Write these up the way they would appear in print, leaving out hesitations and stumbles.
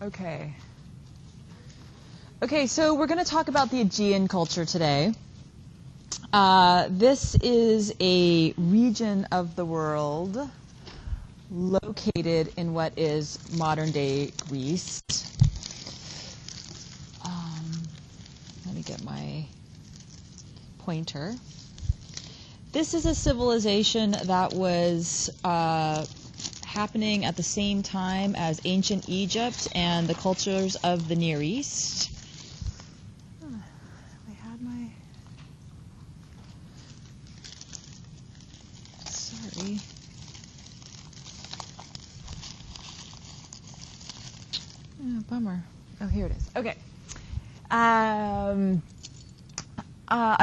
Okay. Okay, so we're going to talk about the Aegean culture today. This is a region of the world located in what is modern-day Greece. Let me get my pointer. This is a civilization that was happening at the same time as ancient Egypt and the cultures of the Near East. I had my... Sorry. Oh, bummer. Oh, here it is. Okay. I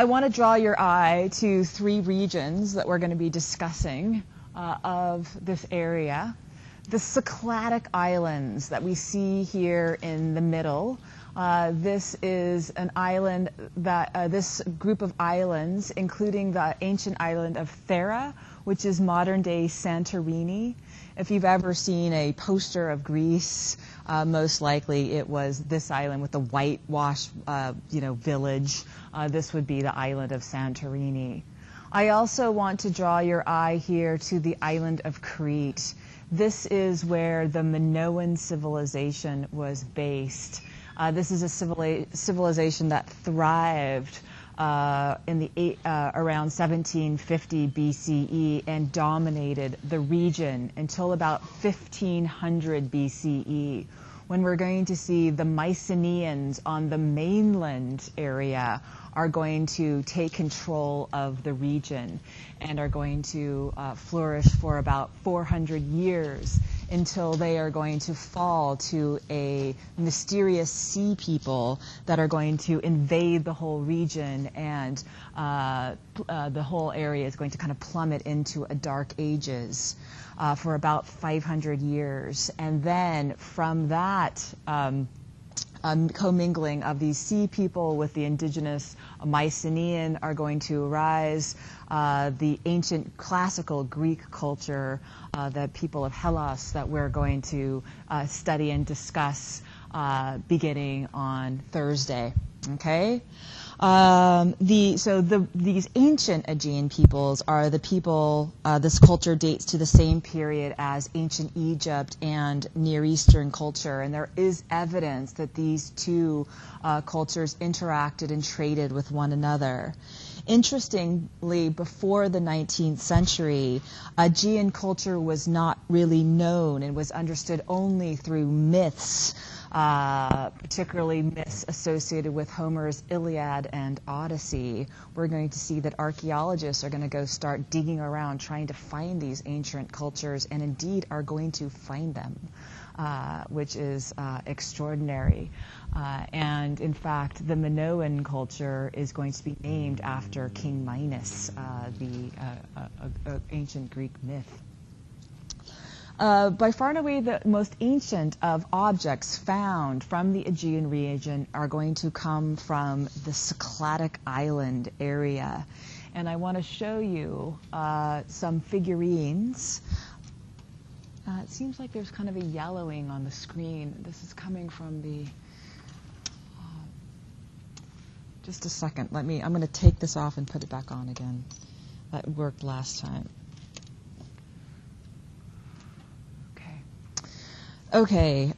want to draw your eye to three regions that we're going to be discussing of this area. The Cycladic Islands that we see here in the middle. This is an island that, this group of islands, including the ancient island of Thera, which is modern-day Santorini. If you've ever seen a poster of Greece, most likely it was this island with the whitewashed, village. This would be the island of Santorini. I also want to draw your eye here to the island of Crete. This is where the Minoan civilization was based. This is a civilization that thrived around 1750 BCE and dominated the region until about 1500 BCE, when we're going to see the Mycenaeans on the mainland area are going to take control of the region and are going to flourish for about 400 years until they are going to fall to a mysterious sea people that are going to invade the whole region, and the whole area is going to kind of plummet into a dark ages for about 500 years. And then from that commingling of these sea people with the indigenous Mycenaean are going to arise the ancient classical Greek culture, the people of Hellas, that we're going to study and discuss beginning on Thursday. Okay? These ancient Aegean peoples are the people, this culture dates to the same period as ancient Egypt and Near Eastern culture, and there is evidence that these two cultures interacted and traded with one another. Interestingly, before the 19th century, Aegean culture was not really known and was understood only through myths, particularly myths associated with Homer's Iliad and Odyssey. We're going to see that archaeologists are going to go start digging around trying to find these ancient cultures, and indeed are going to find them, which is extraordinary. And in fact, the Minoan culture is going to be named after King Minos, the ancient Greek myth. By far and away, the most ancient of objects found from the Aegean region are going to come from the Cycladic Island area. And I want to show you some figurines. It seems like there's kind of a yellowing on the screen. This is coming from the... just a second. I'm going to take this off and put it back on again. That worked last time. Okay,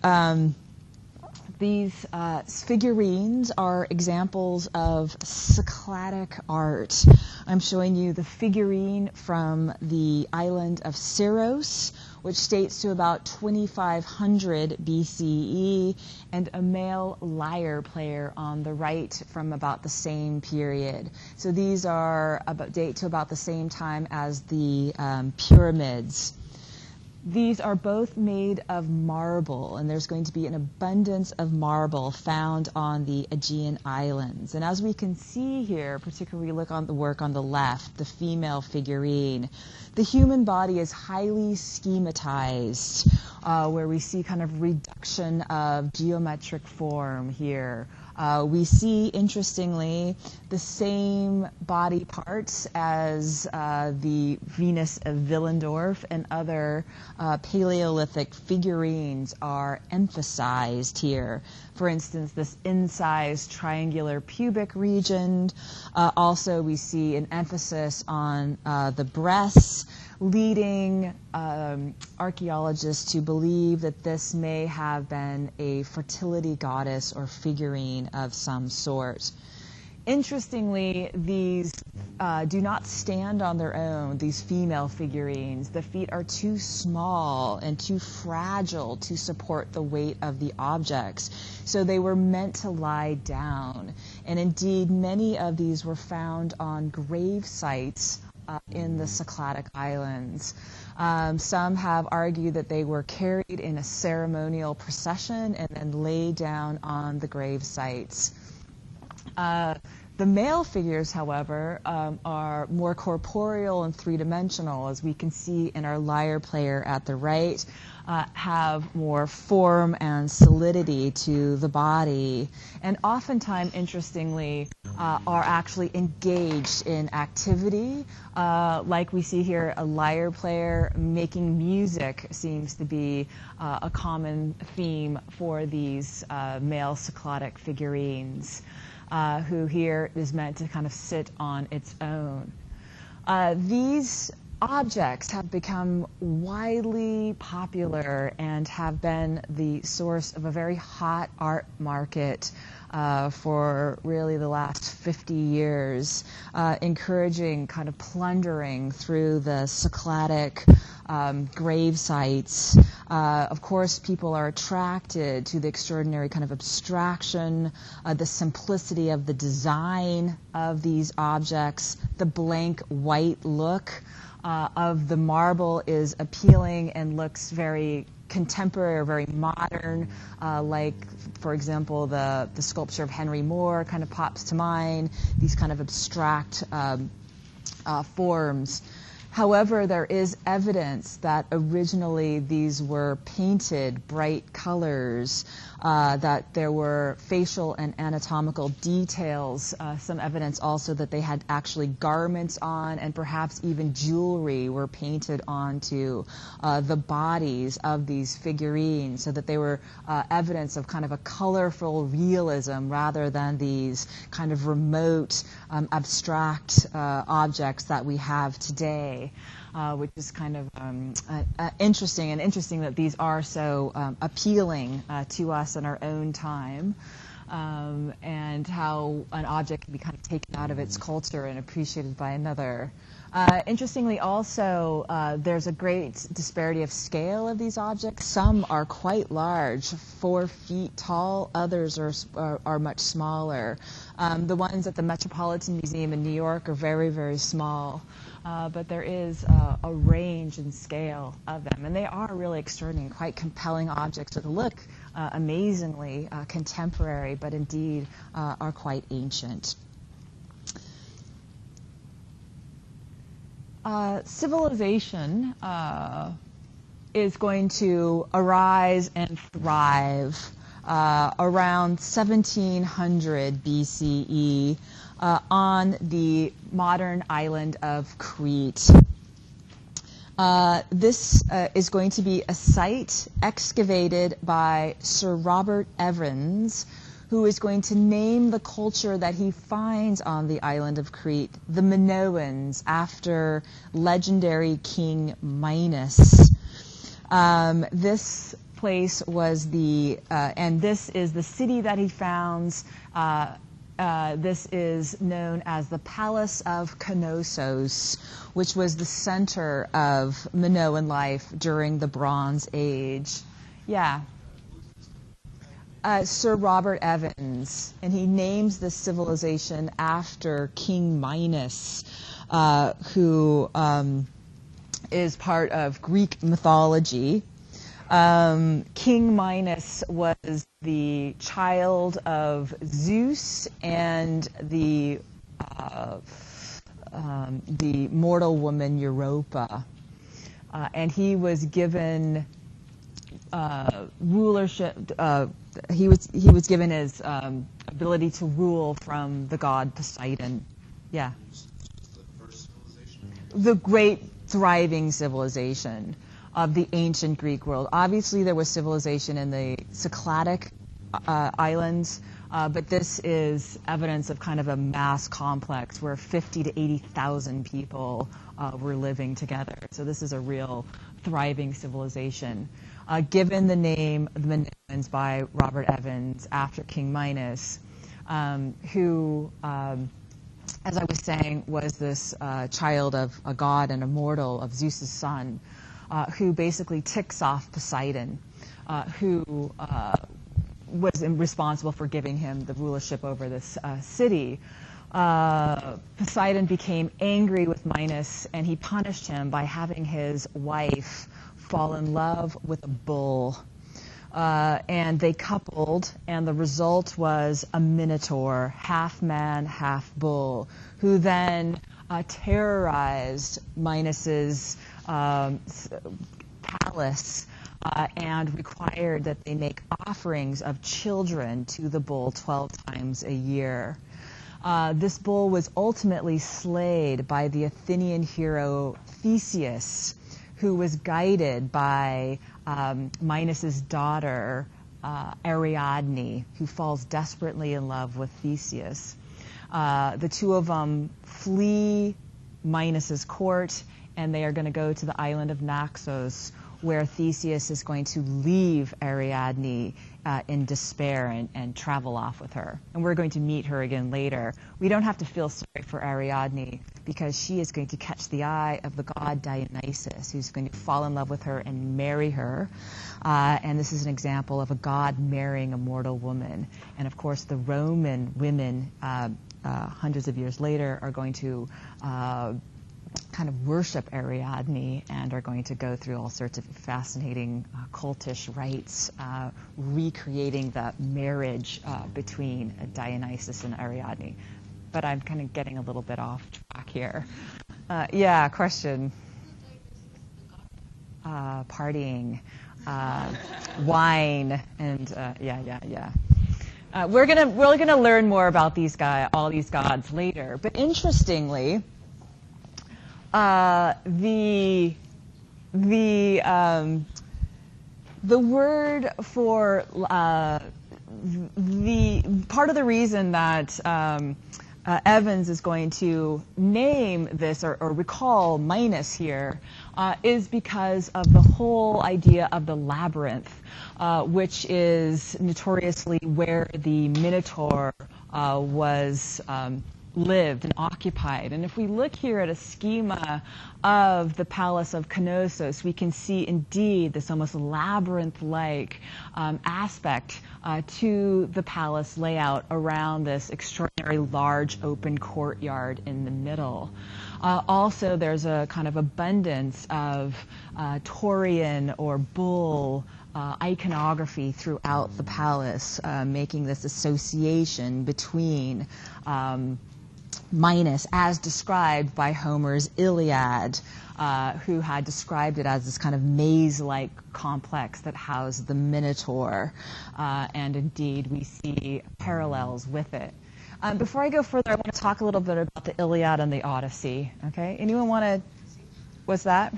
these figurines are examples of Cycladic art. I'm showing you the figurine from the island of Syros, which dates to about 2500 BCE, and a male lyre player on the right from about the same period. So these are date to about the same time as the pyramids. These are both made of marble, and there's going to be an abundance of marble found on the Aegean Islands. And as we can see here, particularly look on the work on the left, the female figurine, the human body is highly schematized, where we see kind of reduction of geometric form here, We see, interestingly, the same body parts as the Venus of Willendorf and other Paleolithic figurines are emphasized here. For instance, this incised triangular pubic region. Also, we see an emphasis on the breasts, leading archaeologists to believe that this may have been a fertility goddess or figurine of some sort. Interestingly, these do not stand on their own, these female figurines. The feet are too small and too fragile to support the weight of the objects, so they were meant to lie down. And indeed, many of these were found on grave sites in the Cycladic Islands. Some have argued that they were carried in a ceremonial procession and then laid down on the grave sites. The male figures, however, are more corporeal and three-dimensional, as we can see in our lyre player at the right, have more form and solidity to the body, and oftentimes, interestingly, are actually engaged in activity. Like we see here, a lyre player making music seems to be a common theme for these male Cycladic figurines, who here is meant to kind of sit on its own. These objects have become widely popular and have been the source of a very hot art market for really the last 50 years, encouraging kind of plundering through the Cycladic grave sites. Of course, people are attracted to the extraordinary kind of abstraction, the simplicity of the design of these objects. The blank white look of the marble is appealing and looks very contemporary or very modern, like, for example, the sculpture of Henry Moore kind of pops to mind, these kind of abstract forms. However, there is evidence that originally these were painted bright colors, that there were facial and anatomical details, some evidence also that they had actually garments on, and perhaps even jewelry were painted onto the bodies of these figurines, so that they were evidence of kind of a colorful realism rather than these kind of remote, abstract objects that we have today. Which is kind of interesting, and interesting that these are so appealing to us in our own time, and how an object can be kind of taken out of its culture and appreciated by another. Interestingly also, there's a great disparity of scale of these objects. Some are quite large, 4 feet tall, others are much smaller. The ones at the Metropolitan Museum in New York are very, very small. But there is a range and scale of them, and they are really extraordinary, quite compelling objects that look amazingly contemporary, but indeed are quite ancient. Civilization is going to arise and thrive around 1700 BCE on the modern island of Crete. This is going to be a site excavated by Sir Robert Evans, who is going to name the culture that he finds on the island of Crete, the Minoans, after legendary King Minos. This place was and this is the city that he founds. This is known as the Palace of Knossos, which was the center of Minoan life during the Bronze Age. Yeah. Sir Robert Evans, and he names this civilization after King Minos, who is part of Greek mythology. King Minos was the child of Zeus and the mortal woman Europa, and he was given rulership. He was given his ability to rule from the god Poseidon. Yeah. The first civilization? The great thriving civilization of the ancient Greek world. Obviously, there was civilization in the Cycladic islands, but this is evidence of kind of a mass complex where 50 to 80,000 people were living together. So this is a real thriving civilization. Given the name the Minoans by Robert Evans after King Minos, who, as I was saying, was this child of a god and a mortal of Zeus's son, who basically ticks off Poseidon, who was responsible for giving him the rulership over this city. Poseidon became angry with Minos, and he punished him by having his wife fall in love with a bull. And they coupled, and the result was a minotaur, half man, half bull, who then terrorized Minos's palace and required that they make offerings of children to the bull 12 times a year. This bull was ultimately slayed by the Athenian hero Theseus, who was guided by Minos's daughter, Ariadne, who falls desperately in love with Theseus. The two of them flee Minos's court, and they are going to go to the island of Naxos, where Theseus is going to leave Ariadne in despair and travel off with her. And we're going to meet her again later. We don't have to feel sorry for Ariadne because she is going to catch the eye of the god Dionysus, who's going to fall in love with her and marry her. And this is an example of a god marrying a mortal woman. And of course, the Roman women, hundreds of years later, are going to kind of worship Ariadne and are going to go through all sorts of fascinating cultish rites, recreating the marriage between Dionysus and Ariadne. But I'm kind of getting a little bit off track here. Yeah, question. Partying, wine, and yeah. We're gonna learn more about all these gods later. But interestingly, the word for the part of the reason that Evans is going to name this or recall Minos here is because of the whole idea of the labyrinth, which is notoriously where the Minotaur was lived and occupied. And if we look here at a schema of the Palace of Knossos, we can see indeed this almost labyrinth-like aspect to the palace layout around this extraordinary large open courtyard in the middle. Also, there's a kind of abundance of Taurian or bull iconography throughout the palace, making this association between Minos, as described by Homer's Iliad, who had described it as this kind of maze-like complex that housed the Minotaur. And indeed, we see parallels with it. Before I go further, I want to talk a little bit about the Iliad and the Odyssey. Okay? Anyone want to... What's that?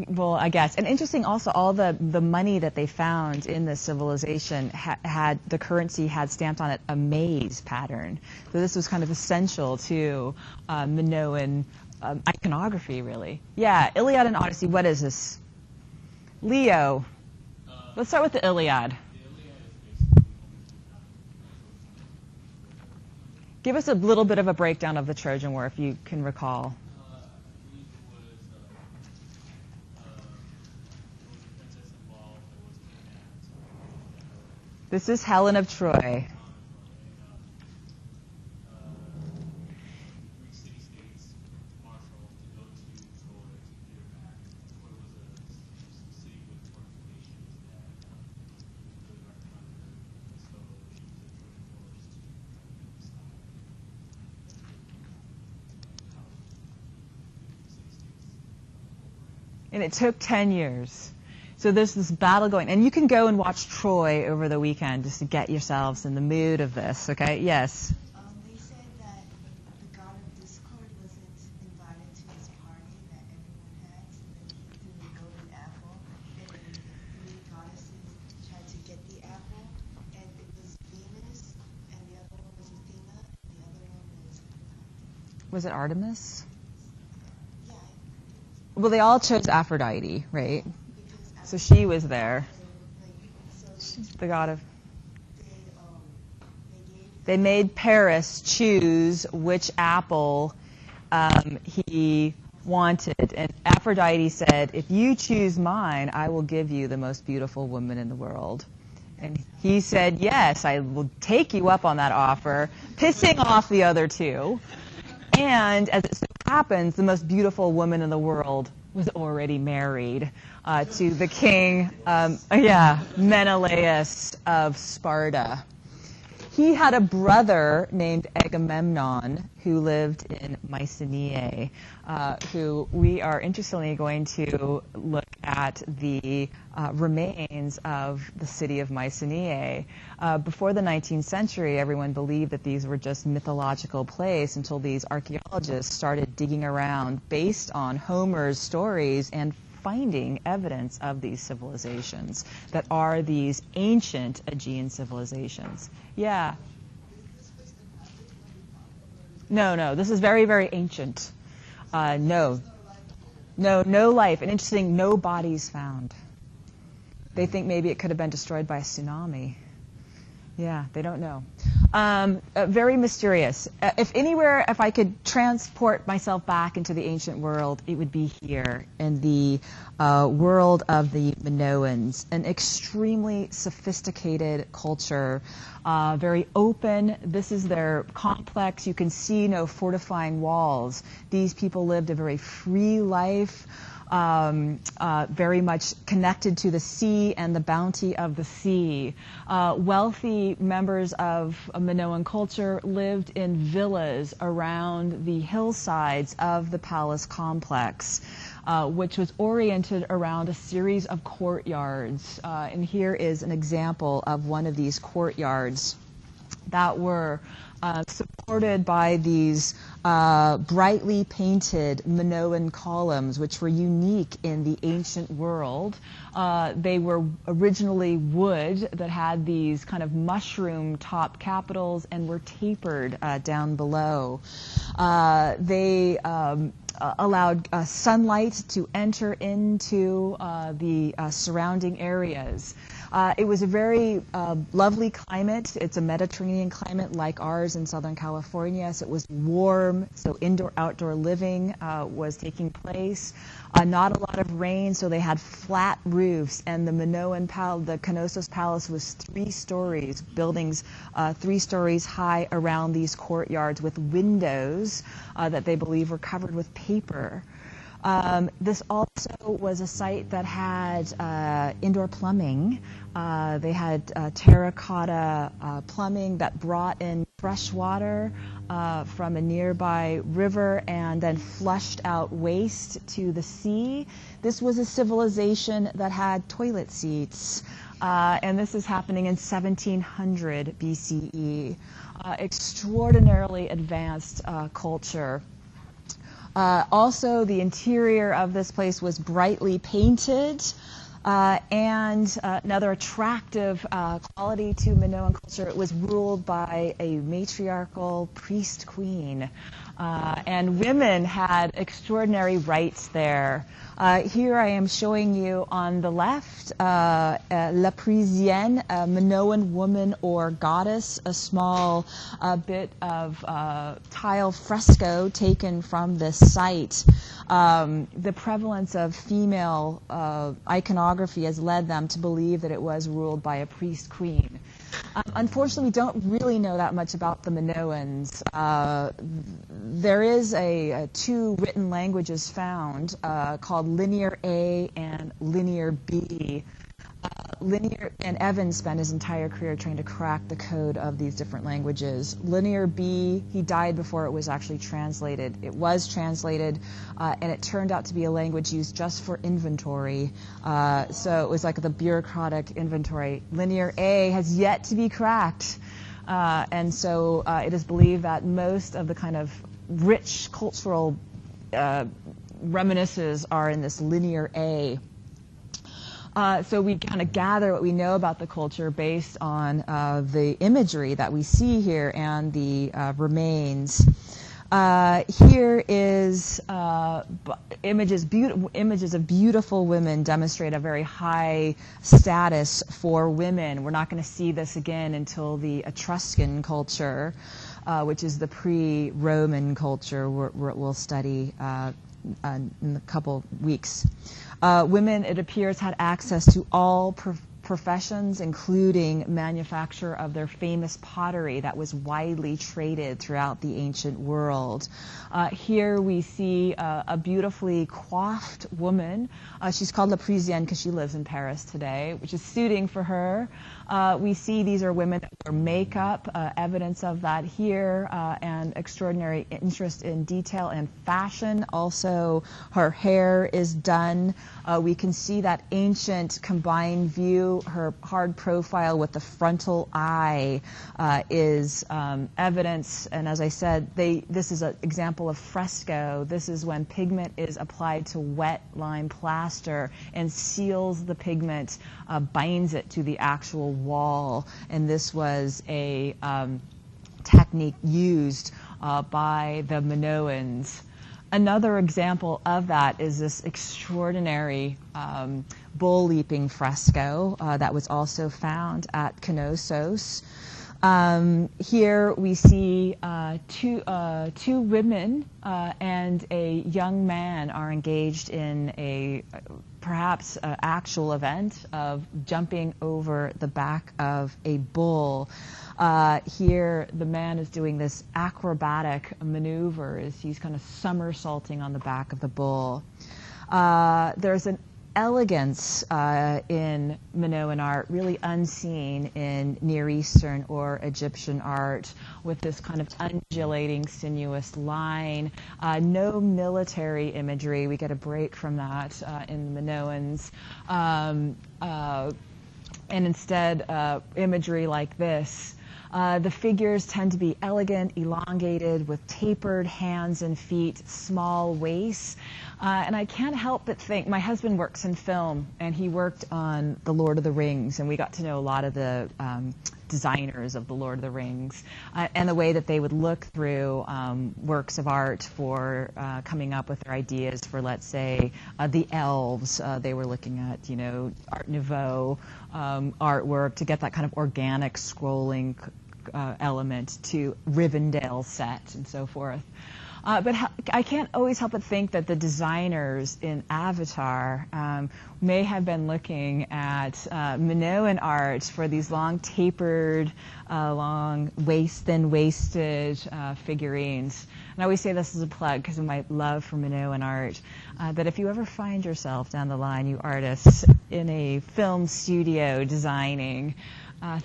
Well, I guess. And interesting also, all the money that they found in this civilization had the currency had stamped on it a maze pattern. So this was kind of essential to Minoan iconography, really. Yeah, Iliad and Odyssey, what is this? Leo. Let's start with the Iliad. Give us a little bit of a breakdown of the Trojan War, if you can recall. This is Helen of Troy. And it took 10 years. So there's this battle going. And you can go and watch Troy over the weekend just to get yourselves in the mood of this, okay? Yes? They said that the god of discord wasn't invited to his party that everyone had, so then he threw the golden apple, and then the three goddesses tried to get the apple, and it was Venus, and the other one was Athena, and the other one was... Was it Artemis? Yeah. Well, they all chose Aphrodite, right? Because So she was there. She's the god of... They made Paris choose which apple he wanted. And Aphrodite said, if you choose mine, I will give you the most beautiful woman in the world. And he said, yes, I will take you up on that offer, pissing off the other two. And as it so happens, the most beautiful woman in the world was already married to the king, Menelaus of Sparta. He had a brother named Agamemnon who lived in Mycenae, who we are interestingly going to look at the remains of the city of Mycenae. Before the 19th century, everyone believed that these were just mythological places until these archaeologists started digging around based on Homer's stories and finding evidence of these civilizations that are these ancient Aegean civilizations. Yeah. No, this is very, very ancient. No life. And interesting, no bodies found. They think maybe it could have been destroyed by a tsunami. Yeah, they don't know. Very mysterious. If I could transport myself back into the ancient world, it would be here in the world of the Minoans, an extremely sophisticated culture, very open. This is their complex. You can see no fortifying walls. These people lived a very free life. Very much connected to the sea and the bounty of the sea. Wealthy members of Minoan culture lived in villas around the hillsides of the palace complex, which was oriented around a series of courtyards. And here is an example of one of these courtyards that were supported by these brightly painted Minoan columns, which were unique in the ancient world. They were originally wood that had these kind of mushroom top capitals and were tapered down below. They allowed sunlight to enter into the surrounding areas. It was a very lovely climate. It's a Mediterranean climate like ours in Southern California. So it was warm, so indoor-outdoor living was taking place. Not a lot of rain, so they had flat roofs. And the Minoan Palace, the Knossos Palace, was 3 stories, buildings 3 stories high around these courtyards with windows that they believe were covered with paper. This also was a site that had indoor plumbing. They had terracotta plumbing that brought in fresh water from a nearby river and then flushed out waste to the sea. This was a civilization that had toilet seats. And this is happening in 1700 BCE. Extraordinarily advanced culture. Also, the interior of this place was brightly painted, and another attractive quality to Minoan culture, it was ruled by a matriarchal priest queen, and women had extraordinary rights there. Here I am showing you on the left La Parisienne, a Minoan woman or goddess, a small bit of tile fresco taken from this site. The prevalence of female iconography has led them to believe that it was ruled by a priest queen. Unfortunately, we don't really know that much about the Minoans. There is 2 written languages found called Linear A and Linear B. Linear, and Evan spent his entire career trying to crack the code of these different languages. Linear B, he died before it was actually translated. It was translated, and it turned out to be a language used just for inventory. So it was like the bureaucratic inventory. Linear A has yet to be cracked. And so it is believed that most of the kind of rich cultural reminiscences are in this Linear A. So we kind of gather what we know about the culture based on the imagery that we see here and the remains. Here is images of beautiful women demonstrate a very high status for women. We're not going to see this again until the Etruscan culture, which is the pre-Roman culture we'll study in a couple weeks. Women, it appears, had access to all professions, including manufacture of their famous pottery that was widely traded throughout the ancient world. Here we see a beautifully coiffed woman. She's called La Parisienne because she lives in Paris today, which is suiting for her. We see these are women that wear makeup, evidence of that here, and extraordinary interest in detail and fashion. Also, her hair is done. We can see that ancient combined view. Her hard profile with the frontal eye is evidence. And as I said, this is an example of fresco. This is when pigment is applied to wet lime plaster and seals the pigment, binds it to the actual wall. And this was a technique used by the Minoans. Another example of that is this extraordinary bull leaping fresco that was also found at Knossos. Here we see two women and a young man are engaged in a perhaps actual event of jumping over the back of a bull. Here the man is doing this acrobatic maneuvers. He's kind of somersaulting on the back of the bull. There's an elegance in Minoan art, really unseen in Near Eastern or Egyptian art, with this kind of undulating, sinuous line. No military imagery. We get a break from that in the Minoans. And instead, imagery like this. The figures tend to be elegant, elongated, with tapered hands and feet, small waists. And I can't help but think, my husband works in film, and he worked on The Lord of the Rings, and we got to know a lot of the designers of The Lord of the Rings, and the way that they would look through works of art for coming up with their ideas for, let's say, the elves. They were looking at, Art Nouveau artwork to get that kind of organic scrolling element to Rivendell set and so forth. But I can't always help but think that the designers in Avatar may have been looking at Minoan art for these long tapered, long thin-waisted figurines. And I always say this as a plug because of my love for Minoan art, that if you ever find yourself down the line, you artists, in a film studio designing,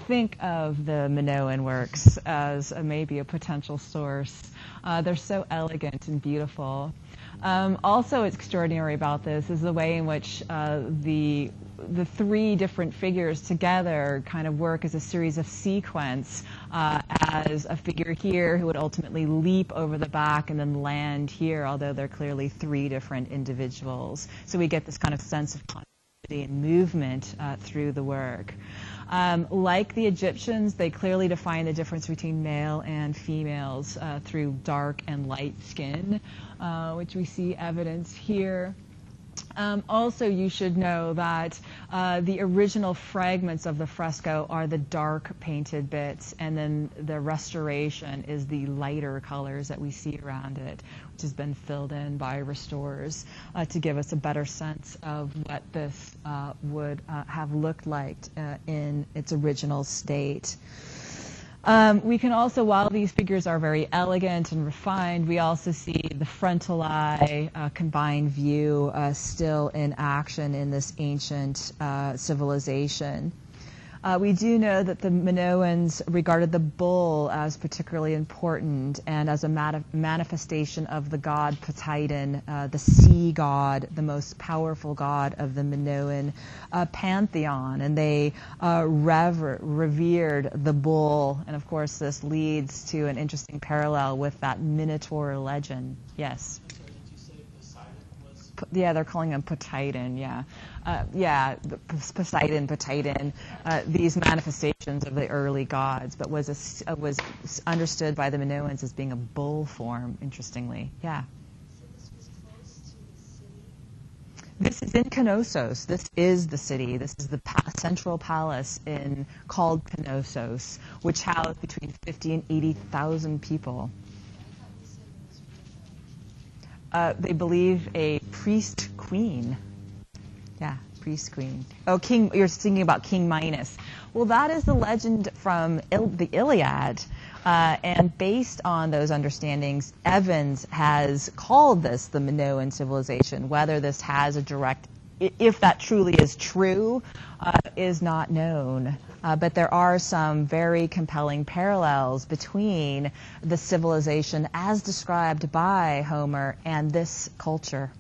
think of the Minoan works as maybe a potential source. They're so elegant and beautiful. Also, what's extraordinary about this is the way in which the three different figures together kind of work as a series of sequence, as a figure here who would ultimately leap over the back and then land here, although they're clearly three different individuals. So we get this kind of sense of continuity and movement through the work. Like the Egyptians, they clearly define the difference between male and females through dark and light skin, which we see evidence here. Also, you should know that the original fragments of the fresco are the dark painted bits, and then the restoration is the lighter colors that we see around it, which has been filled in by restorers to give us a better sense of what this would have looked like in its original state. We can also, while these figures are very elegant and refined, we also see the frontal eye combined view still in action in this ancient civilization. We do know that the Minoans regarded the bull as particularly important and as a manifestation of the god Poseidon, the sea god, the most powerful god of the Minoan pantheon. And they revered the bull. And of course, this leads to an interesting parallel with that Minotaur legend. Yes? Did you say Poseidon was? Yeah, they're calling him Poseidon, yeah. Poseidon, these manifestations of the early gods, but was understood by the Minoans as being a bull form, interestingly. Yeah. So this was close to the city? This is in Knossos. This is the city. This is the central palace called Knossos, which housed between 50 and 80,000 people. I thought you said it was They believe a priest queen. Yeah, priest queen. Oh, king. You're thinking about King Minos. Well, that is the legend from the Iliad. And based on those understandings, Evans has called this the Minoan civilization. Whether this has a direct, if that truly is true, is not known. But there are some very compelling parallels between the civilization as described by Homer and this culture.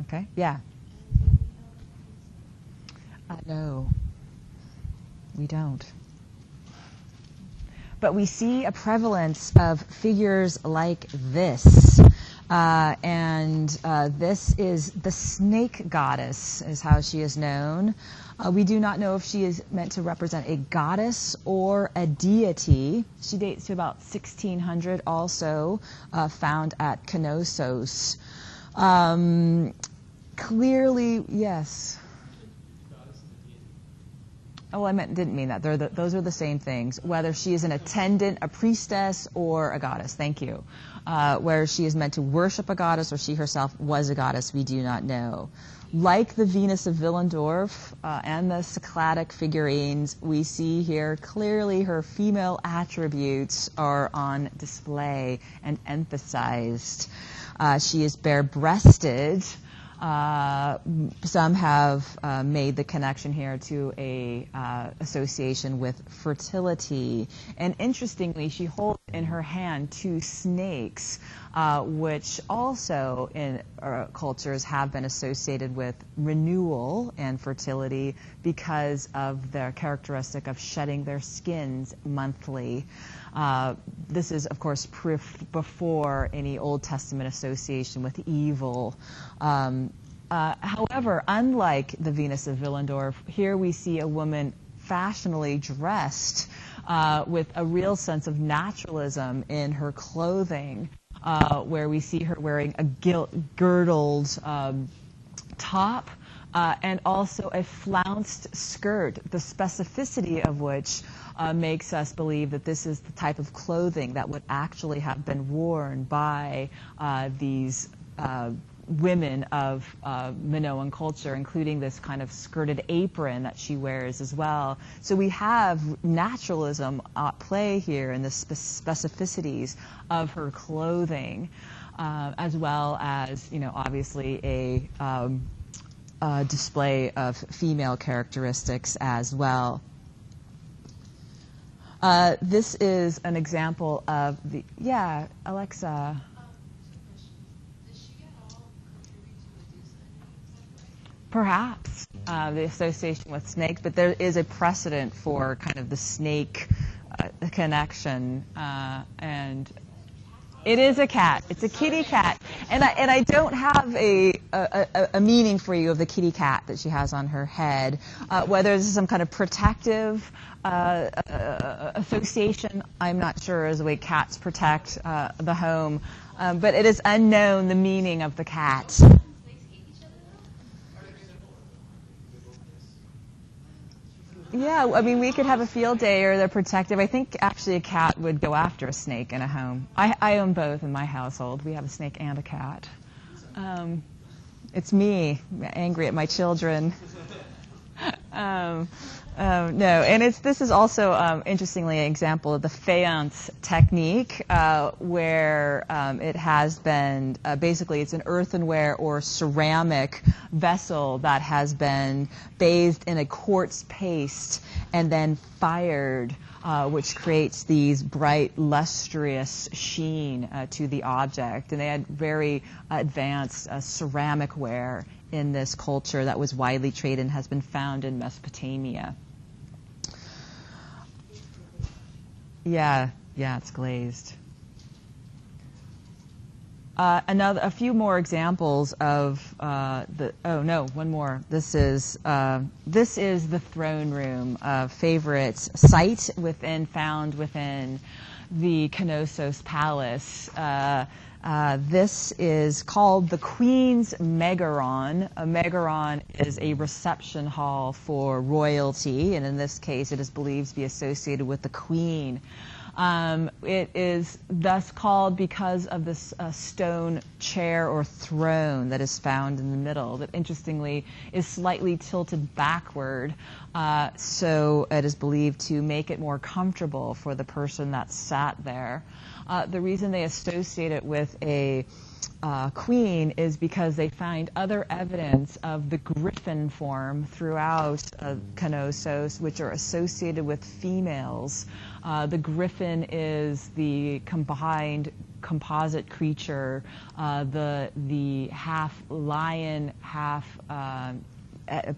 Okay? Yeah. No, we don't. But we see a prevalence of figures like this. This is the snake goddess, is how she is known. We do not know if she is meant to represent a goddess or a deity. She dates to about 1600, also found at Knossos. Clearly, yes. Oh, didn't mean that. Those are the same things. Whether she is an attendant, a priestess, or a goddess. Thank you. Where she is meant to worship a goddess or she herself was a goddess, we do not know. Like the Venus of Willendorf and the Cycladic figurines, we see here clearly her female attributes are on display and emphasized. She is bare-breasted. Some have made the connection here to a association with fertility. And interestingly, she holds in her hand two snakes, which also in cultures have been associated with renewal and fertility because of their characteristic of shedding their skins monthly. This is, of course, proof before any Old Testament association with evil. However, unlike the Venus of Willendorf, here we see a woman fashionably dressed with a real sense of naturalism in her clothing, where we see her wearing a girdled top and also a flounced skirt, the specificity of which makes us believe that this is the type of clothing that would actually have been worn by these women of Minoan culture, including this kind of skirted apron that she wears as well. So we have naturalism at play here in the specificities of her clothing, as well as, obviously a display of female characteristics as well. This is an example of the, Alexa. Perhaps the association with snakes, but there is a precedent for kind of the snake connection, and it is a cat. It's a kitty cat, and I don't have a meaning for you of the kitty cat that she has on her head. Whether this is some kind of protective association, I'm not sure, as the way cats protect the home, but it is unknown the meaning of the cat. Yeah, I mean, we could have a field day, or they're protective. I think actually a cat would go after a snake in a home. I own both in my household. We have a snake and a cat. It's me, angry at my children. No, and this is also interestingly an example of the faience technique, where it has been basically it's an earthenware or ceramic vessel that has been bathed in a quartz paste and then fired, which creates these bright, lustrous sheen to the object. And they had very advanced ceramic ware in this culture that was widely traded and has been found in Mesopotamia. Yeah, it's glazed. A few more examples of one more. This is the throne room, a favorite site found within the Knossos Palace. This is called the Queen's Megaron. A megaron is a reception hall for royalty, and in this case it is believed to be associated with the Queen. It is thus called because of this stone chair or throne that is found in the middle that interestingly is slightly tilted backward, so it is believed to make it more comfortable for the person that sat there. The reason they associate it with a queen is because they find other evidence of the griffin form throughout Knossos, which are associated with females. The griffin is the composite creature, the half lion, half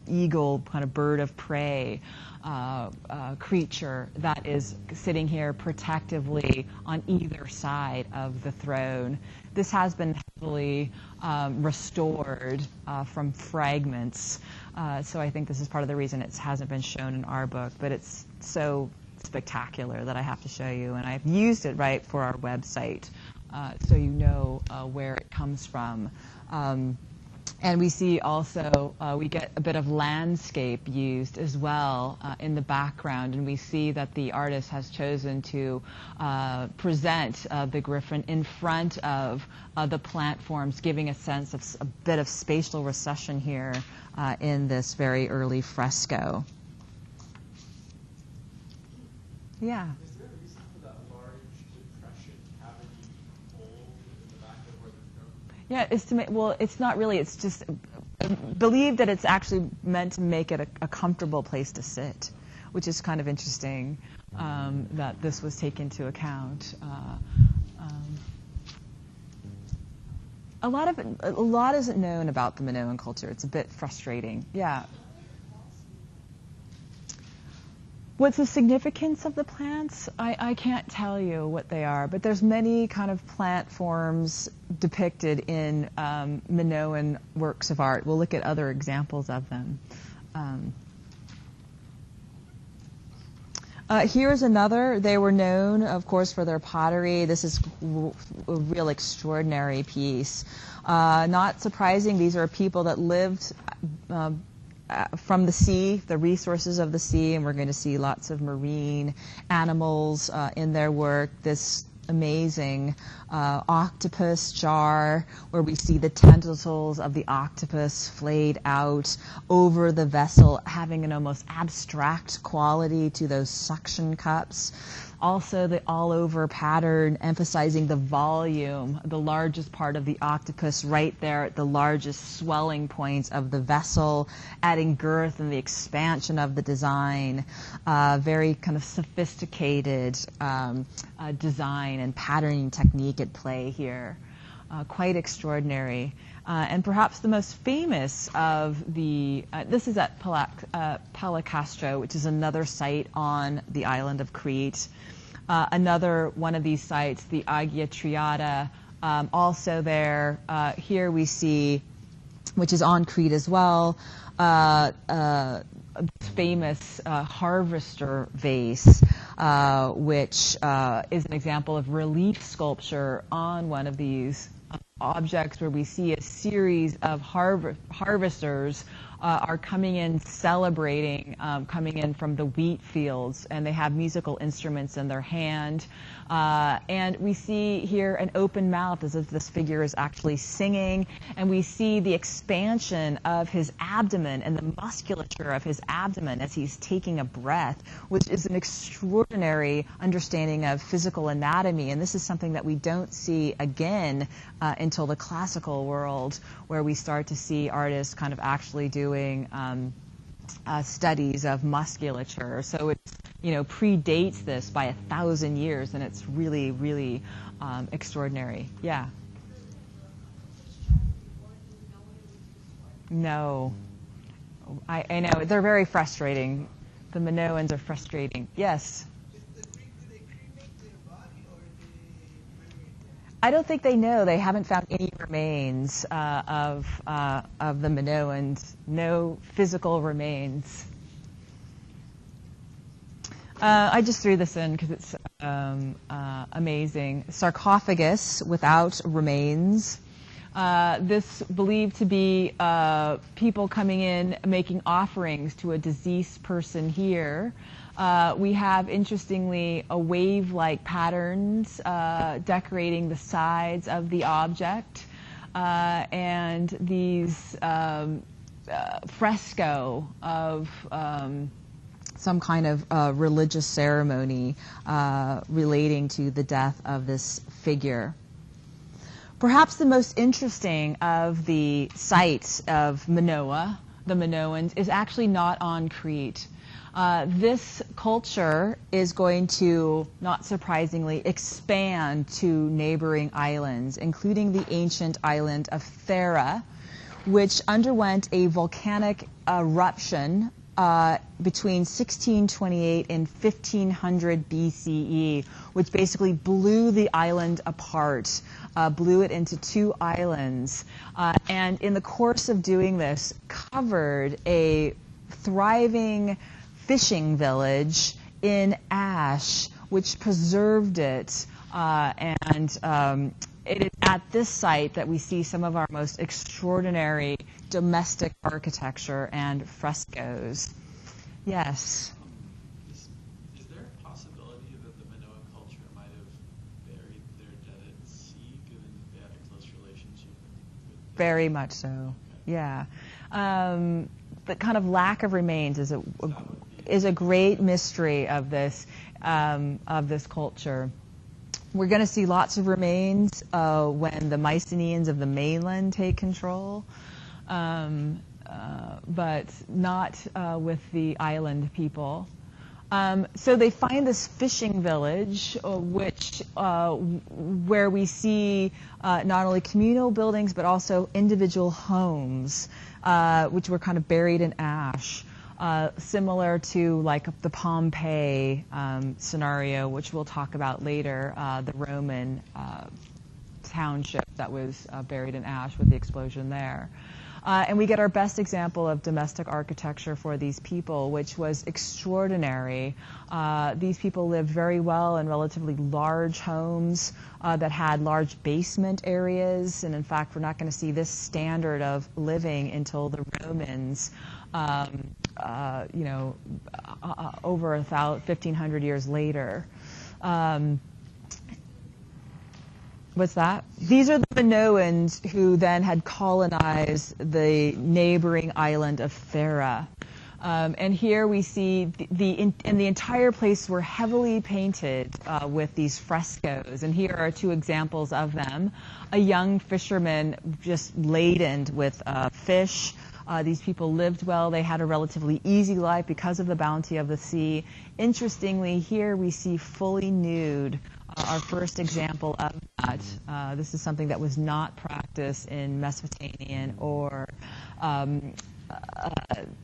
eagle kind of bird of prey creature that is sitting here protectively on either side of the throne. This has been heavily restored from fragments, so I think this is part of the reason it hasn't been shown in our book, but it's so spectacular that I have to show you, and I've used it right for our website, so you know where it comes from. And we see also, we get a bit of landscape used as well in the background, and we see that the artist has chosen to present the griffin in front of the plant forms, giving a sense of a bit of spatial recession here in this very early fresco. Yeah. Is there a reason for that large depression cavity hole in the back of where the throne? Yeah, it's not really. It's just believed that it's actually meant to make it a comfortable place to sit, which is kind of interesting that this was taken into account. A lot isn't known about the Minoan culture. It's a bit frustrating. Yeah. What's the significance of the plants? I can't tell you what they are, but there's many kind of plant forms depicted in Minoan works of art. We'll look at other examples of them. Here's another. They were known, of course, for their pottery. This is a real extraordinary piece. Not surprising, these are people that lived from the sea, the resources of the sea, and we're going to see lots of marine animals in their work. This amazing octopus jar where we see the tentacles of the octopus flayed out over the vessel, having an almost abstract quality to those suction cups. Also the all-over pattern emphasizing the volume, the largest part of the octopus right there at the largest swelling points of the vessel, adding girth and the expansion of the design. Very kind of sophisticated design and patterning technique at play here. Quite extraordinary. And perhaps the most famous of the, this is at Palakastro, which is another site on the island of Crete. Another one of these sites, the Aegean Triada, also there. Here we see, which is on Crete as well, a famous harvester vase, which is an example of relief sculpture on one of these objects where we see a series of harvesters are coming in celebrating, coming in from the wheat fields, and they have musical instruments in their hand. And we see here an open mouth as if this figure is actually singing, and we see the expansion of his abdomen and the musculature of his abdomen as he's taking a breath, which is an extraordinary understanding of physical anatomy. And this is something that we don't see again until the classical world, where we start to see artists kind of actually doing studies of musculature. So it's, predates this by 1,000 years, and it's really, really extraordinary. Yeah. No. I know. They're very frustrating. The Minoans are frustrating. Yes? I don't think they know. They haven't found any remains of the Minoans. No physical remains. I just threw this in because it's amazing. Sarcophagus without remains. This believed to be people coming in making offerings to a deceased person here. We have, interestingly, a wave-like patterns decorating the sides of the object, and these fresco of some kind of religious ceremony relating to the death of this figure. Perhaps the most interesting of the sites of Minoa, the Minoans, is actually not on Crete. This culture is going to, not surprisingly, expand to neighboring islands, including the ancient island of Thera, which underwent a volcanic eruption between 1628 and 1500 BCE, which basically blew the island apart, blew it into two islands, and in the course of doing this, covered a thriving fishing village in ash, which preserved it, and it is at this site that we see some of our most extraordinary domestic architecture and frescoes. Yes? Is there a possibility that the Minoan culture might have buried their dead at sea, given that they had a close relationship with Very much so, yeah. The kind of lack of remains is a great mystery of this culture. We're going to see lots of remains when the Mycenaeans of the mainland take control, but not with the island people. So they find this fishing village, where we see not only communal buildings but also individual homes, which were kind of buried in ash. Similar to like the Pompeii scenario, which we'll talk about later, the Roman township that was buried in ash with the explosion there. And we get our best example of domestic architecture for these people, which was extraordinary. These people lived very well in relatively large homes that had large basement areas, and in fact, we're not going to see this standard of living until the Romans, over 1,500 years later. What's that? These are the Minoans who then had colonized the neighboring island of Thera. And here we see the entire place were heavily painted with these frescoes. And here are two examples of them. A young fisherman just laden with fish. These people lived well. They had a relatively easy life because of the bounty of the sea. Interestingly, here we see fully nude, our first example of that. This is something that was not practiced in Mesopotamian or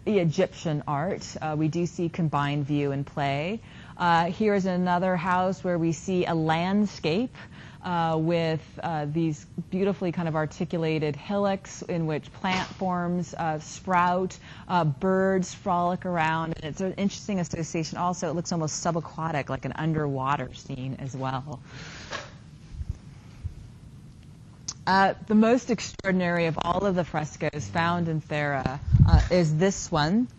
Egyptian art. We do see combined view and play. Here is another house where we see a landscape with these beautifully kind of articulated hillocks in which plant forms sprout, birds frolic around, and it's an interesting association. Also, it looks almost subaquatic, like an underwater scene as well. The most extraordinary of all of the frescoes found in Thera is this one.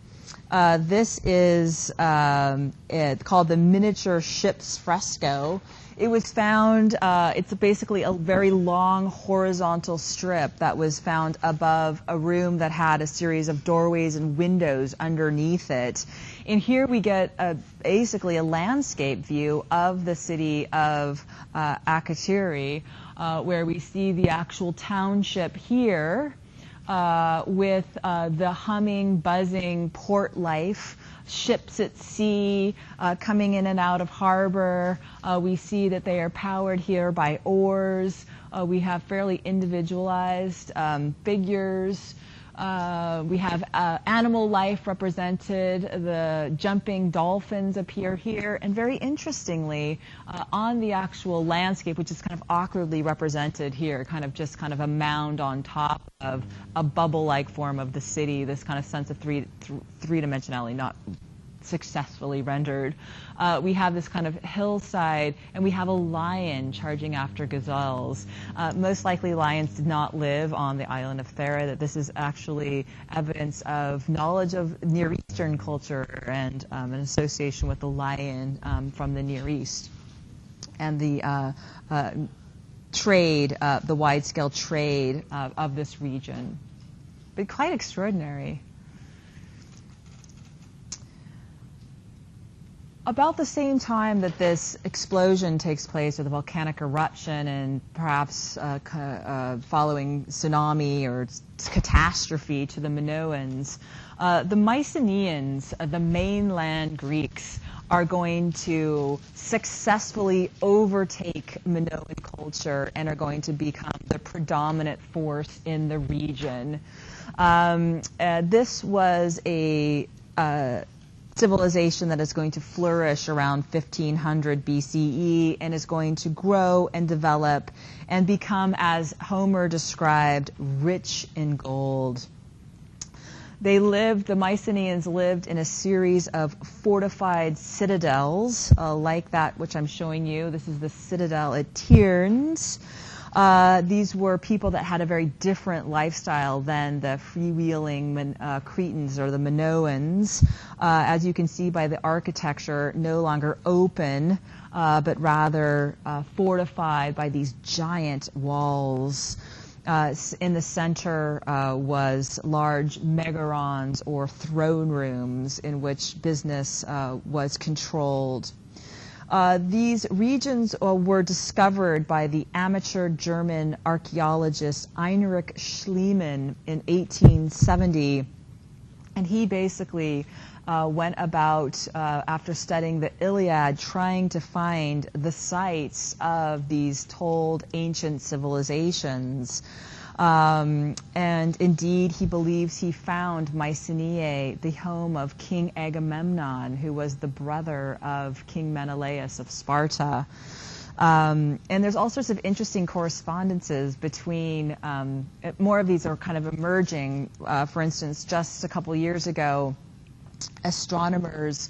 This is called the Miniature Ships Fresco. It was found, it's basically a very long horizontal strip that was found above a room that had a series of doorways and windows underneath it. And here we get basically a landscape view of the city of Akhetiri, where we see the actual township here with the humming, buzzing port life, ships at sea coming in and out of harbor. We see that they are powered here by oars. We have fairly individualized figures. We have animal life represented. The jumping dolphins appear here. And very interestingly, on the actual landscape, which is kind of awkwardly represented here, kind of a mound on top of a bubble-like form of the city, this kind of sense of three-dimensionality, not successfully rendered. We have this kind of hillside, and we have a lion charging after gazelles. Most likely lions did not live on the island of Thera, that this is actually evidence of knowledge of Near Eastern culture and an association with the lion from the Near East. And the trade, the wide-scale trade of this region. But quite extraordinary. About the same time that this explosion takes place, or the volcanic eruption, and perhaps following tsunami or catastrophe to the Minoans, the Mycenaeans, the mainland Greeks, are going to successfully overtake Minoan culture and are going to become the predominant force in the region. This was a civilization that is going to flourish around 1500 BCE and is going to grow and develop and become, as Homer described, rich in gold. The Mycenaeans lived in a series of fortified citadels, like that which I'm showing you. This is the citadel at Tiryns. These were people that had a very different lifestyle than the freewheeling Cretans or the Minoans. As you can see by the architecture, no longer open, but rather fortified by these giant walls. In the center was large megarons or throne rooms in which business was controlled. These regions were discovered by the amateur German archaeologist Heinrich Schliemann in 1870, and he basically went about, after studying the Iliad, trying to find the sites of these told ancient civilizations. And indeed, he believes he found Mycenae, the home of King Agamemnon, who was the brother of King Menelaus of Sparta. And there's all sorts of interesting correspondences between, more of these are kind of emerging. For instance, just a couple years ago, astronomers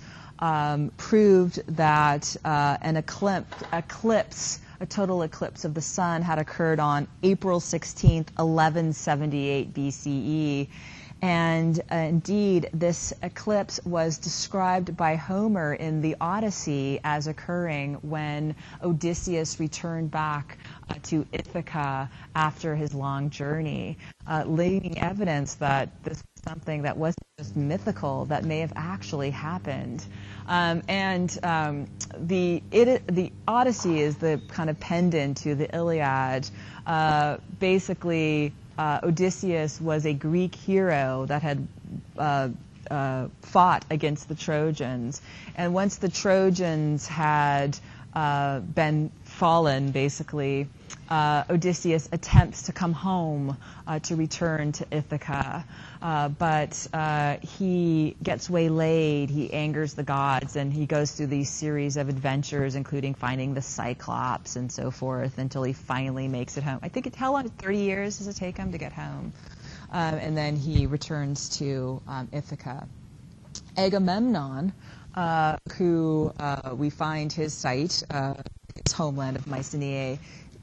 proved that an eclipse, a total eclipse of the sun, had occurred on April 16th, 1178 BCE. And indeed, this eclipse was described by Homer in the Odyssey as occurring when Odysseus returned back to Ithaca after his long journey, leaving evidence that this was something that wasn't just mythical, that may have actually happened. The Odyssey is the kind of pendant to the Iliad. Basically, Odysseus was a Greek hero that had fought against the Trojans. And once the Trojans had been fallen, basically, Odysseus attempts to come home to return to Ithaca. But he gets waylaid, he angers the gods, and he goes through these series of adventures, including finding the Cyclops and so forth, until he finally makes it home. I think how long? 30 years does it take him to get home? And then he returns to Ithaca. Agamemnon, who we find his site, his homeland of Mycenae,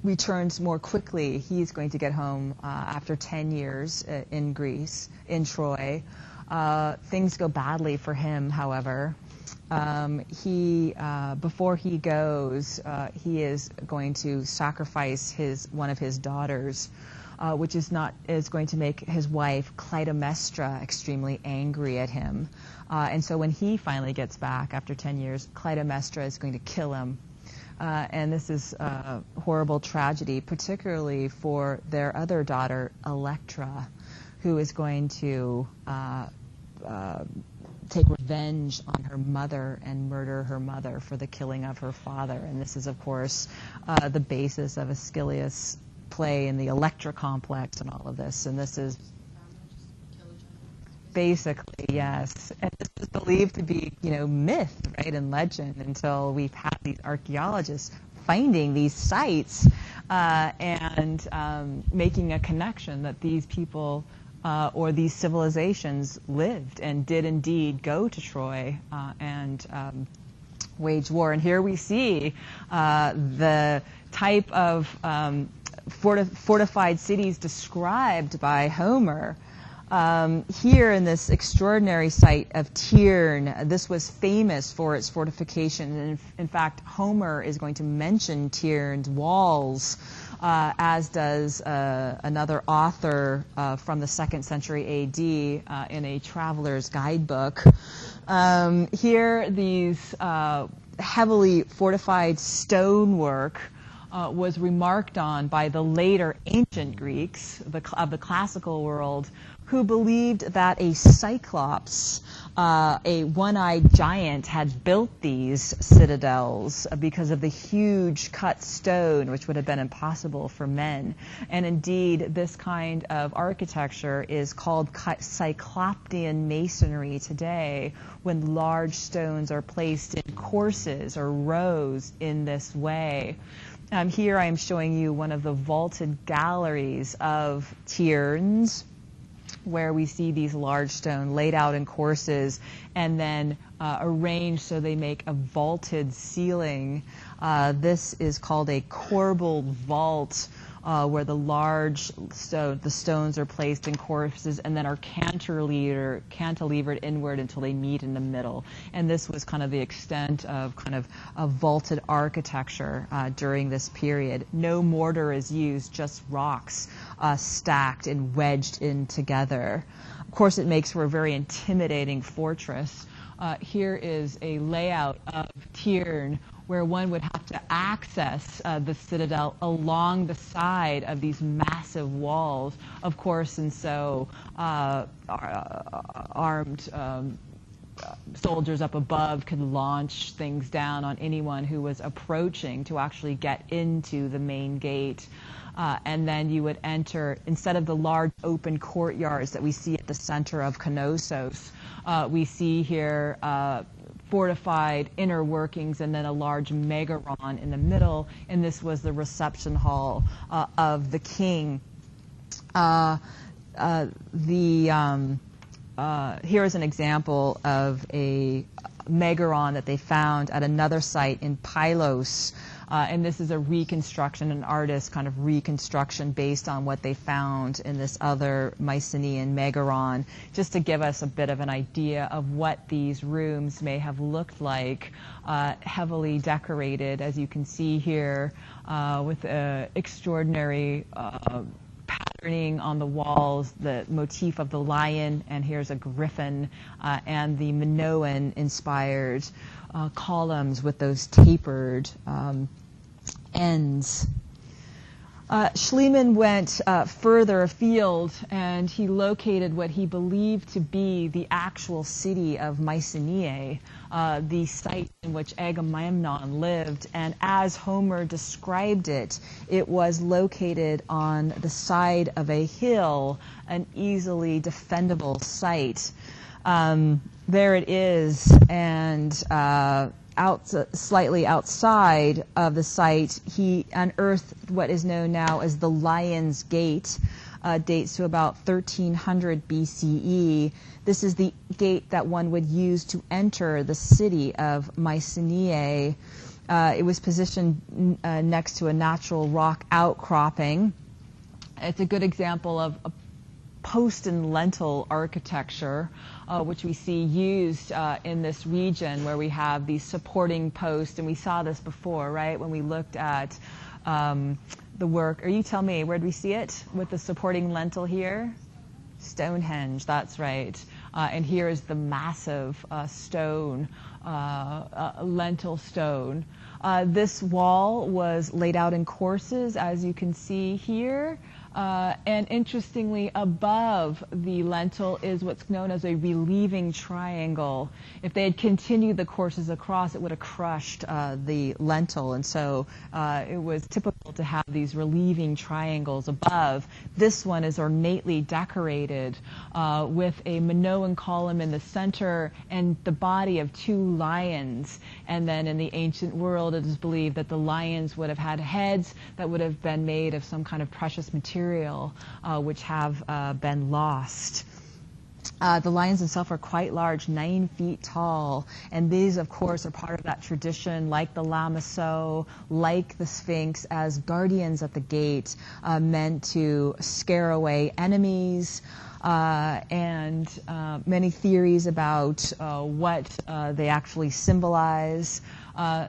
returns more quickly. He's going to get home after 10 years in Greece, in Troy. Things go badly for him, however. Before he goes, he is going to sacrifice one of his daughters, which is going to make his wife Clytemnestra extremely angry at him. And so when he finally gets back after 10 years, Clytemnestra is going to kill him. And this is a horrible tragedy, particularly for their other daughter, Electra, who is going to take revenge on her mother and murder her mother for the killing of her father. And this is, of course, the basis of Aeschylus' play in the Electra complex and all of this. And this is basically, yes. And this is believed to be, myth, right, and legend until we've had these archaeologists finding these sites and making a connection that these people or these civilizations lived and did indeed go to Troy and wage war. And here we see the type of fortified cities described by Homer. Here in this extraordinary site of Tierne, this was famous for its fortification. And in fact, Homer is going to mention Tierne's walls, as does another author from the 2nd century A.D. In a traveler's guidebook. Here, these heavily fortified stonework was remarked on by the later ancient Greeks of the classical world, who believed that a cyclops, a one-eyed giant, had built these citadels because of the huge cut stone, which would have been impossible for men. And indeed, this kind of architecture is called Cyclopean masonry today, when large stones are placed in courses or rows in this way. Here I am showing you one of the vaulted galleries of Tiernes, where we see these large stone laid out in courses and then arranged so they make a vaulted ceiling. This is called a corbelled vault, where the large the stones are placed in courses and then are cantilevered inward until they meet in the middle. And this was kind of the extent of kind of a vaulted architecture during this period. No mortar is used, just rocks stacked and wedged in together. Of course, it makes for a very intimidating fortress. Here is a layout of Tierne, where one would have to access the citadel along the side of these massive walls, of course, and so armed soldiers up above could launch things down on anyone who was approaching to actually get into the main gate. And then you would enter, instead of the large open courtyards that we see at the center of Knossos, we see here fortified inner workings and then a large megaron in the middle, and this was the reception hall of the king. Here is an example of a megaron that they found at another site in Pylos. And this is a reconstruction, an artist's kind of reconstruction based on what they found in this other Mycenaean megaron, just to give us a bit of an idea of what these rooms may have looked like, heavily decorated, as you can see here, with extraordinary patterning on the walls, the motif of the lion, and here's a griffin, and the Minoan-inspired columns with those tapered ends. Schliemann went further afield, and he located what he believed to be the actual city of Mycenae, the site in which Agamemnon lived. And as Homer described it, it was located on the side of a hill, an easily defendable site. There it is, and slightly outside of the site, he unearthed what is known now as the Lion's Gate, dates to about 1300 BCE. This is the gate that one would use to enter the city of Mycenae. It was positioned next to a natural rock outcropping. It's a good example of a post and lentil architecture, which we see used in this region where we have these supporting posts, and we saw this before, right, when we looked at the work. Or you tell me, where do we see it with the supporting lentil here? Stonehenge, that's right. And here is the massive stone, lentil stone. This wall was laid out in courses, as you can see here. And interestingly, above the lentil is what's known as a relieving triangle. If they had continued the courses across, it would have crushed the lentil. And so it was typical to have these relieving triangles above. This one is ornately decorated with a Minoan column in the center and the body of 2 lions. And then in the ancient world, it is believed that the lions would have had heads that would have been made of some kind of precious material, which have been lost. The lions themselves are quite large, 9 feet tall, and these, of course, are part of that tradition, like the lamassu, like the Sphinx, as guardians at the gate, meant to scare away enemies, and many theories about what they actually symbolize.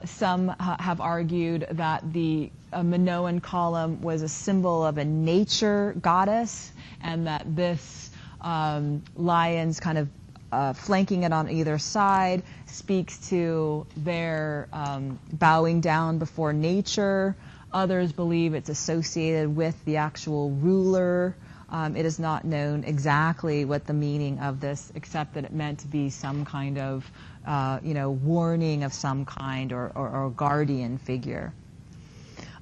Some have argued that the Minoan column was a symbol of a nature goddess, and that this lions kind of flanking it on either side speaks to their bowing down before nature. Others believe it's associated with the actual ruler. It is not known exactly what the meaning of this, except that it meant to be some kind of warning of some kind, or guardian figure.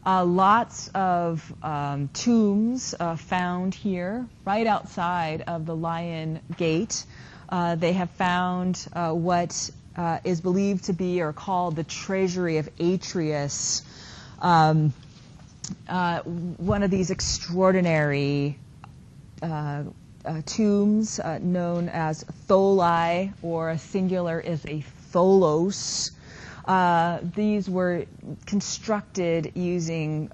Lots of tombs found here, right outside of the Lion Gate. They have found what is believed to be, or called, the treasury of Atreus. One of these extraordinary tombs known as tholi, or a singular is a tholos. These were constructed using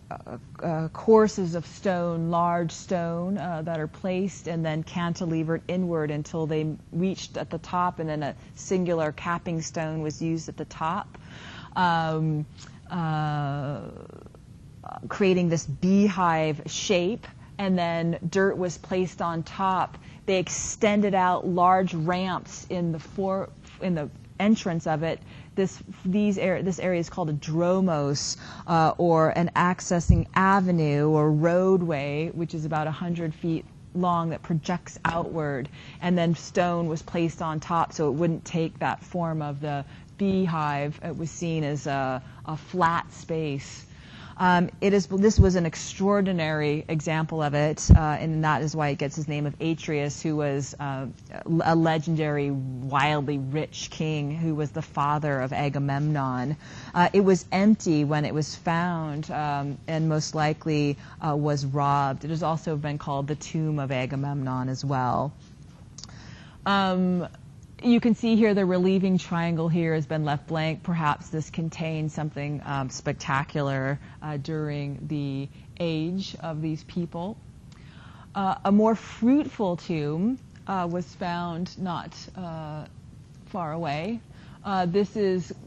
courses of stone, large stone, that are placed and then cantilevered inward until they reached at the top, and then a singular capping stone was used at the top, creating this beehive shape. And then dirt was placed on top. They extended out large ramps in the entrance of it. This area is called a dromos, or an accessing avenue or roadway, which is about 100 feet long, that projects outward. And then stone was placed on top so it wouldn't take that form of the beehive. It was seen as a flat space. This was an extraordinary example of it, and that is why it gets his name of Atreus, who was a legendary, wildly rich king who was the father of Agamemnon. It was empty when it was found, and most likely was robbed. It has also been called the tomb of Agamemnon as well. You can see here the relieving triangle here has been left blank. Perhaps this contains something spectacular during the age of these people. A more fruitful tomb was found not far away. This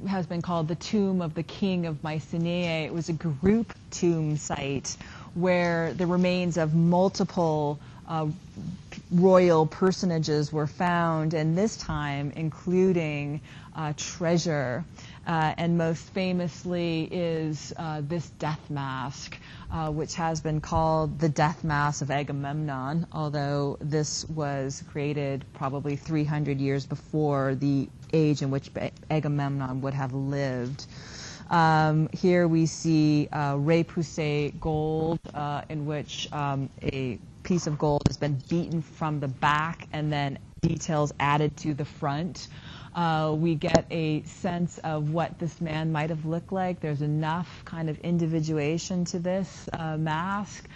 has been called the tomb of the king of Mycenae. It was a group tomb site where the remains of multiple royal personages were found, and this time including treasure. And most famously is this death mask, which has been called the death mask of Agamemnon, although this was created probably 300 years before the age in which Agamemnon would have lived. Here we see repoussé gold, in which a piece of gold has been beaten from the back and then details added to the front. We get a sense of what this man might have looked like. There's enough kind of individuation to this mask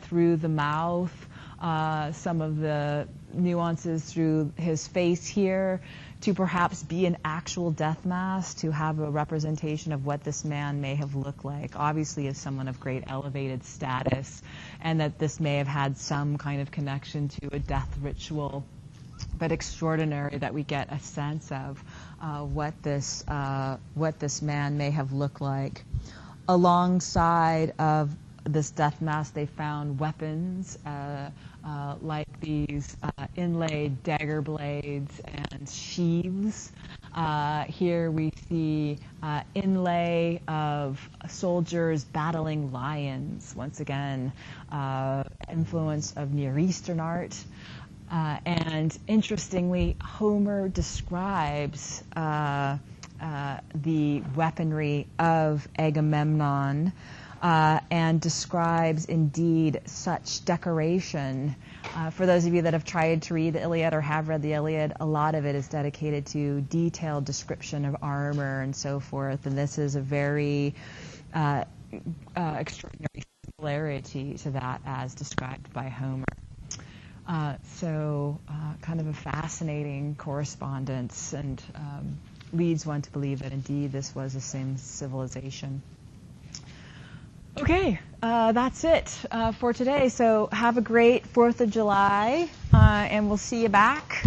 through the mouth, some of the nuances through his face here, to perhaps be an actual death mask, to have a representation of what this man may have looked like, obviously as someone of great elevated status, and that this may have had some kind of connection to a death ritual, but extraordinary that we get a sense of what this man may have looked like. Alongside of this death mask, they found weapons like these inlaid dagger blades and sheaths. Here we see inlay of soldiers battling lions. Once again, influence of Near Eastern art. And interestingly, Homer describes the weaponry of Agamemnon and describes indeed such decoration. For those of you that have tried to read the Iliad or have read the Iliad, a lot of it is dedicated to detailed description of armor and so forth, and this is a very extraordinary similarity to that as described by Homer. So kind of a fascinating correspondence, and leads one to believe that indeed this was the same civilization. Okay, that's it for today. So have a great 4th of July, and we'll see you back.